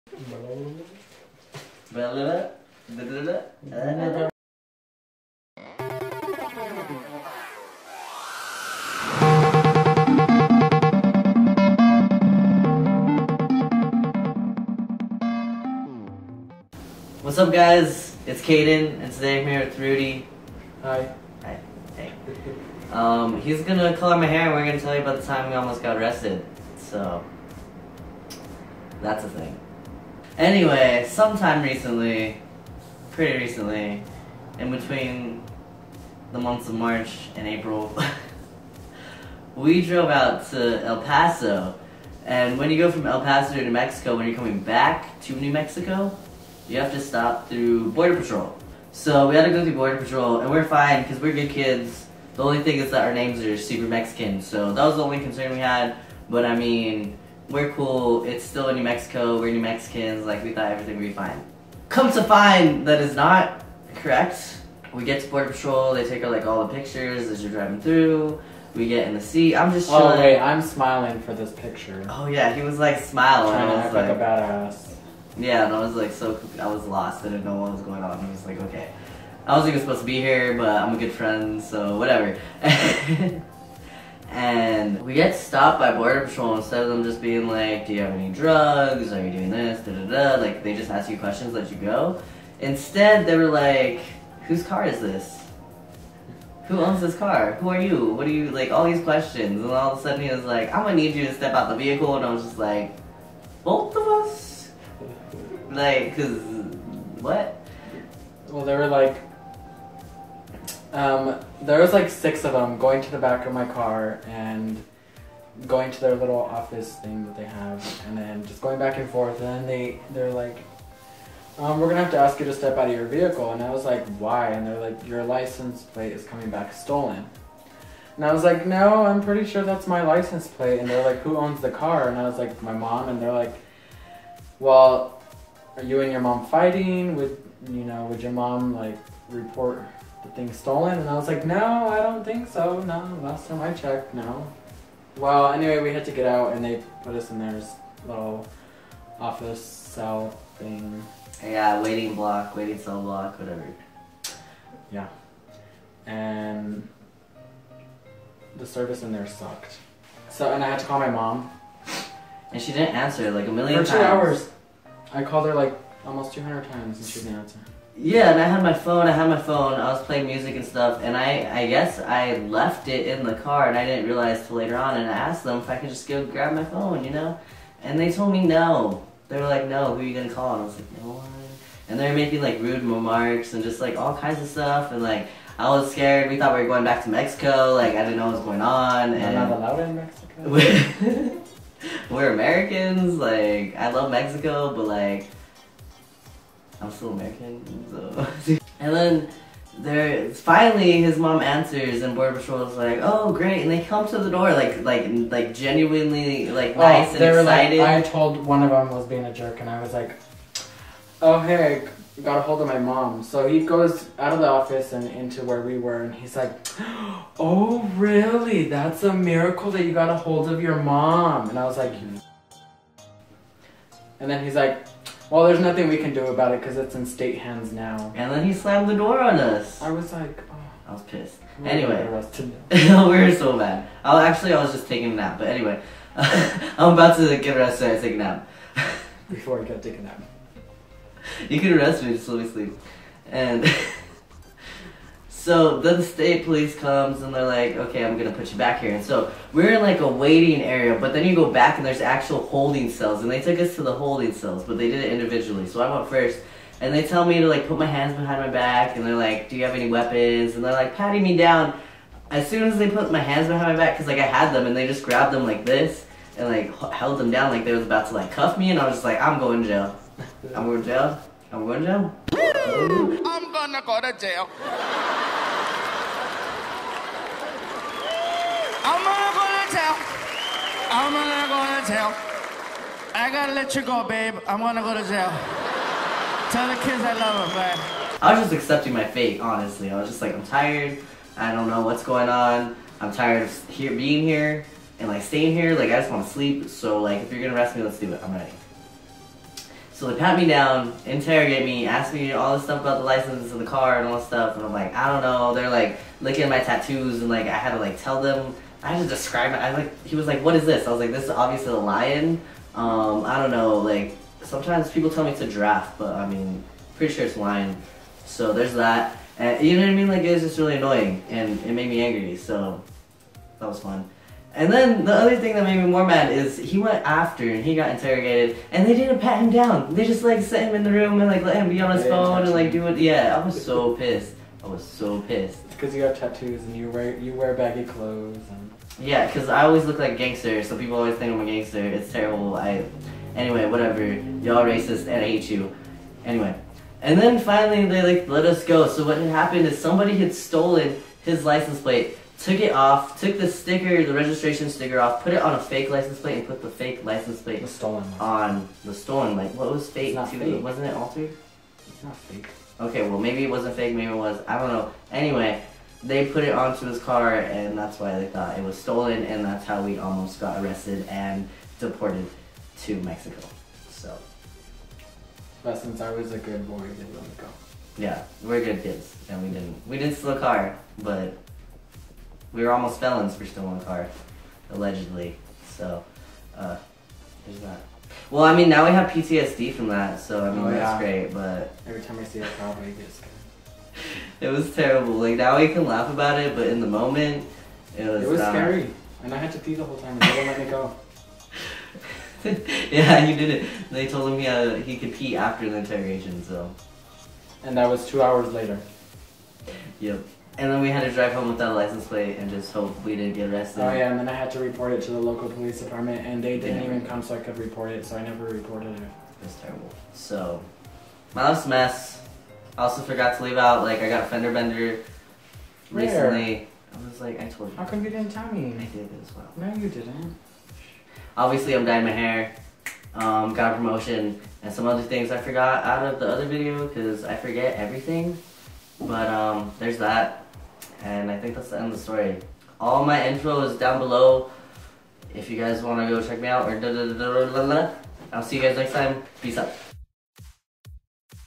What's up, guys? It's Caden, and today I'm here with Rudy. Hi. Hi. Hey. He's gonna color my hair, and we're gonna tell you about the time we almost got arrested. So, that's a thing. Anyway, sometime recently, pretty recently, in between the months of March and April, we drove out to El Paso. And when you go from El Paso to New Mexico, when you're coming back to New Mexico, you have to stop through Border Patrol. So we had to go through Border Patrol, and we're fine because we're good kids. The only thing is that our names are super Mexican, so that was the only concern we had. But I mean, we're cool. It's still in New Mexico. We're New Mexicans. Like, we thought everything would be fine. Come to find that is not correct. We get to Border Patrol. They take all the pictures as you're driving through. We get in the seat. I'm just chilling. Oh wait, I'm smiling for this picture. Oh yeah, he was like smiling. Trying to act like a badass. Yeah, and I was like I was lost. I didn't know what was going on. I was like, okay. I wasn't even supposed to be here, but I'm a good friend, so whatever. And we get stopped by Border Patrol instead of them just being like, do you have any drugs? Are you doing this? Da da da. Like, they just ask you questions, let you go. Instead, they were like, whose car is this? Who owns this car? Who are you? What do you, like, all these questions. And all of a sudden he was like, I'm gonna need you to step out the vehicle. And I was just like, both of us? Like, cause, what? Well, they were like, there was like 6 of them going to the back of my car and going to their little office thing that they have, and then just going back and forth. And then they're like, we're gonna have to ask you to step out of your vehicle. And I was like, why? And they're like, your license plate is coming back stolen. And I was like, no, I'm pretty sure that's my license plate. And they're like, who owns the car? And I was like, my mom. And they're like, well, are you and your mom fighting? Would your mom like report the thing stolen? And I was like, no, I don't think so. No, last time I checked, no. Well, anyway, we had to get out, and they put us in their little office cell thing. Yeah, waiting cell block, whatever. Yeah. And the service in there sucked. So, and I had to call my mom. And she didn't answer like a million times. For 2 hours. I called her like almost 200 times and she didn't answer. Yeah, and I had my phone. I was playing music and stuff, and I guess I left it in the car, and I didn't realize till later on, and I asked them if I could just go grab my phone, And they told me no. They were like, no, who are you gonna call? And I was like, no one. And they were making like rude remarks and just like all kinds of stuff, and like I was scared. We thought we were going back to Mexico. Like, I didn't know what was going on. And I'm not allowed in Mexico. We're Americans. Like, I love Mexico, but like, I'm still American. So. And then finally his mom answers, and Border Patrol is like, oh great, and they come to the door like genuinely like nice and excited. Like, I told one of them was being a jerk, and I was like, oh hey, I got a hold of my mom. So he goes out of the office and into where we were, and he's like, oh really, that's a miracle that you got a hold of your mom. And I was like, and then he's like, well, there's nothing we can do about it because it's in state hands now. And then he slammed the door on us. I was like, oh. I was pissed. Anyway. We were so bad. I was just taking a nap. But anyway, I'm about to get arrested and take a nap. Before I got taken a nap. You can arrest me, just let me sleep. And so then the state police comes and they're like, okay, I'm gonna put you back here. And so we're in like a waiting area, but then you go back and there's actual holding cells, and they took us to the holding cells, but they did it individually. So I went first, and they tell me to like put my hands behind my back, and they're like, do you have any weapons? And they're like patting me down. As soon as they put my hands behind my back, because like I had them, and they just grabbed them like this and like held them down like they was about to like cuff me, and I was just like, I'm going to jail. I'm going to jail. I'm going to jail. I'm gonna go to jail. I'm gonna go to jail. I'm gonna go to jail. I gotta let you go, babe. I'm gonna go to jail. Tell the kids I love them, man. I was just accepting my fate, honestly. I was just like, I'm tired. I don't know what's going on. I'm tired of being here and like staying here. Like, I just want to sleep. So like, if you're gonna arrest me, let's do it. I'm ready. So they pat me down, interrogate me, ask me all this stuff about the license and the car and all this stuff, and I'm like, I don't know. They're like looking at my tattoos, and like I had to like tell them. I had to describe it. He was like, what is this? I was like, this is obviously a lion. I don't know. Like sometimes people tell me it's a giraffe, but I mean, pretty sure it's lion. So there's that. And you know what I mean? Like it was just really annoying, and it made me angry. So that was fun. And then the other thing that made me more mad is he went after and he got interrogated, and they didn't pat him down. They just like set him in the room and like let him be on his phone and like do it. Yeah, I was so pissed. I was so pissed. It's because you have tattoos and you wear baggy clothes and. Yeah, because I always look like a gangster, so people always think I'm a gangster. It's terrible. Anyway, whatever. Y'all racist and I hate you. Anyway. And then finally they like let us go. So what had happened is somebody had stolen his license plate, took it off, took the sticker, the registration sticker off, put it on a fake license plate, and put the fake license plate The stolen one. on the stolen. Like what was fake? It's not too? fake. Wasn't it altered? It's not fake. Okay, well maybe it wasn't fake, maybe it was. I don't know. Anyway, they put it onto his car, and that's why they thought it was stolen, and that's how we almost got arrested and deported to Mexico. So, But since I was a good boy, they let me go. yeah, we're good kids, and we didn't steal a car, but we were almost felons for stealing a car, allegedly. So, there's that. Well, I mean, now we have PTSD from that, so I mean, that's great, but Every time I see a cowboy, I get scared. it was terrible. Like, now we can laugh about it, but in the moment, it was scary. And I had to pee the whole time, and they wouldn't let me go. Yeah, you did it. They told him he could pee after the interrogation, so. And that was 2 hours later. Yep. And then we had to drive home without a license plate and just hope we didn't get arrested. Oh yeah, and then I had to report it to the local police department, and they didn't Yeah. even come so I could report it, so I never reported it. It was terrible. So, my life's a mess. I also forgot to leave out, like, I got a fender bender Where? recently. I was like, I told you. How come you didn't tell I me? did as well. No, you didn't. Obviously, I'm dyeing my hair. Got a promotion and some other things I forgot out of the other video because I forget everything. But there's that. And I think that's the end of the story. All my info is down below if you guys want to go check me out. Or I'll see you guys next time. Peace out.